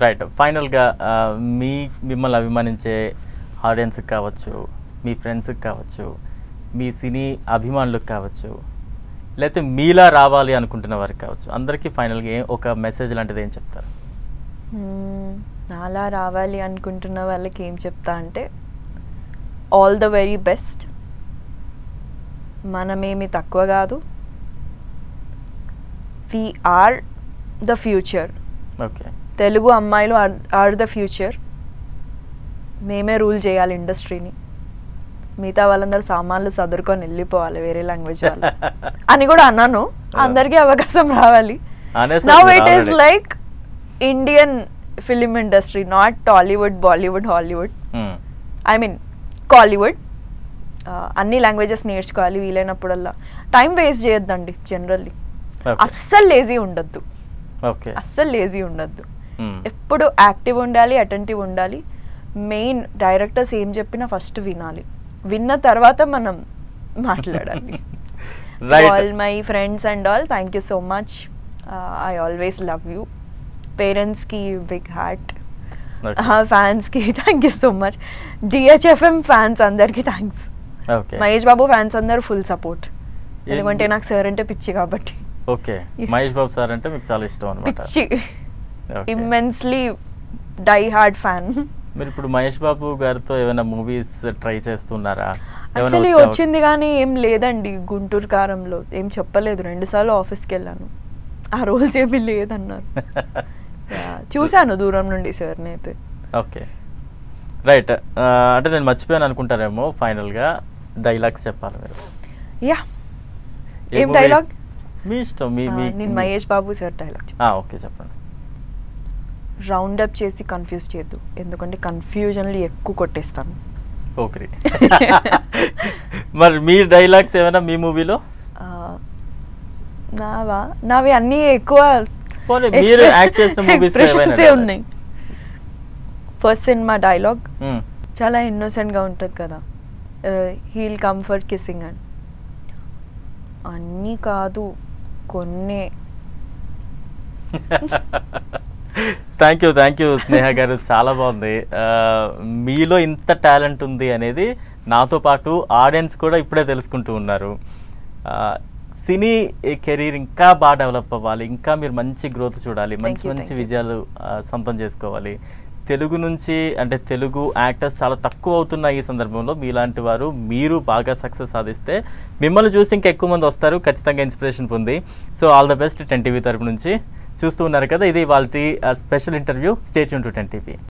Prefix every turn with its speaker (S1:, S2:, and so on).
S1: Right. ఫైనల్గా మిమ్మల్ని అభిమానించే ఆడియన్స్కి కావచ్చు, మీ ఫ్రెండ్స్కి కావచ్చు, మీ సినీ అభిమానులకు కావచ్చు, లేకపోతే మీలా రావాలి అనుకుంటున్న వారికి కావచ్చు, అందరికీ ఫైనల్గా ఒక మెసేజ్ లాంటిది ఏం చెప్తారు?
S2: నాలా రావాలి అనుకుంటున్న వాళ్ళకి ఏం చెప్తా అంటే, ఆల్ ద వెరీ బెస్ట్. మనమేమి తక్కువ కాదు. We are the future.
S1: Okay.
S2: Telugu అమ్మాయిలు ఆర్ ద ఫ్యూచర్. మేమే రూల్ చేయాలి ఇండస్ట్రీని. మిగతా వాళ్ళందరూ సామాన్లు సదురుకొని వెళ్ళిపోవాలి వేరే లాంగ్వేజ్ వాళ్ళు అని కూడా అన్నాను. అందరికీ అవకాశం రావాలి. Now it is like Indian film industry, not Tollywood, Bollywood, Hollywood, I mean Kollywood. అన్ని లాంగ్వేజెస్ నేర్చుకోవాలి వీలైనప్పుడల్లా. టైం వేస్ట్ చేయొద్దండి. జనరల్లీ అస్సలు లేజీ ఉండద్దు. అస్సలు లేజీ ఉండద్దు. ఎప్పుడు యాక్టివ్ ఉండాలి, అటెంటివ్ ఉండాలి. మెయిన్ డైరెక్టర్స్ ఏం చెప్పినా ఫస్ట్ వినాలి. విన్న తర్వాత మనం మాట్లాడాలి. All my friends and all, thank you so much. I always love you. పేరెంట్స్కి బిగ్ హార్ట్, ఫ్యాన్స్కి thank you so much. DHFM fans అందరికీ థ్యాంక్స్. మహేష్ బాబు ఫ్యాన్స్ అందరూ ఫుల్ సపోర్ట్. ఎందుకంటే నాకు సార్ అంటే పిచ్చి కాబట్టి.
S1: ఓకే. మహేష్ బాబు సార్ అంటే మీకు చాలా ఇష్టం అన్నమాట.
S2: పిచ్చి, ఇమ్మెన్స్లీ డై హార్డ్ ఫ్యాన్.
S1: మీరు ఇప్పుడు మహేష్ బాబు గారితో ఏమైనా మూవీస్ ట్రై చేస్తున్నారా?
S2: యాక్చువల్లీ వచ్చింది కానీ ఏం లేదండి. గుంటూరు కారంలో ఏం చెప్పలేదు. 2 సార్లు ఆఫీస్కి వెళ్ళాను. ఆ రోల్స్ ఏమీ లేదన్నారు. చూశాను దూరం నుండి సార్ని అయితే.
S1: Okay, right. అంటే నేను మర్చిపోయాను అనుకుంటారేమో, ఫైనల్గా డైలాగ్స్ చెప్పాలి మీరు.
S2: యా, ఏం డైలాగ్?
S1: మీ ఇష్టం.
S2: నేను Mahesh Babu sir dialogue.
S1: Okay, చెప్పండి.
S2: రౌండ్ అప్ చేసి కన్ఫ్యూజ్ చేయొద్దు, ఎందుకంటే కన్ఫ్యూజన్లు ఎక్కువ కొట్టేస్తాను.
S1: ఓకే. మరి మీ డైలాగ్స్ ఏమైనా మీ మూవీలో?
S2: నావి అన్నీ ఎక్కువ
S1: మీరు యాక్ట్ చేసిన మూవీస్
S2: ఉన్నాయి. ఫస్ట్ సినిమా డైలాగ్ చాలా ఇన్నోసెంట్గా ఉంటుంది కదా, హీల్ కంఫర్ట్ కిస్సింగ్ అని. అన్నీ కాదు, కొన్నే.
S1: థ్యాంక్ యూ స్నేహ గారు, చాలా బాగుంది. మీలో ఇంత టాలెంట్ ఉంది అనేది నాతో పాటు ఆడియన్స్ కూడా ఇప్పుడే తెలుసుకుంటూ ఉన్నారు. సినీ కెరీర్ ఇంకా బాగా డెవలప్ అవ్వాలి, ఇంకా మీరు మంచి గ్రోత్ చూడాలి, మంచి మంచి విజయాలు సొంతం చేసుకోవాలి. తెలుగు నుంచి అంటే తెలుగు యాక్టర్స్ చాలా తక్కువ అవుతున్న ఈ సందర్భంలో మీలాంటి వారు మీరు బాగా సక్సెస్ సాధిస్తే మిమ్మల్ని చూసి ఇంకా ఎక్కువ మంది వస్తారు, ఖచ్చితంగా ఇన్స్పిరేషన్ పొంది. So all the best 10 TV తరపు నుంచి. చూస్తూ ఉన్నారు కదా, ఇది వాళ్ళ special interview. Stay tune to 10 TV.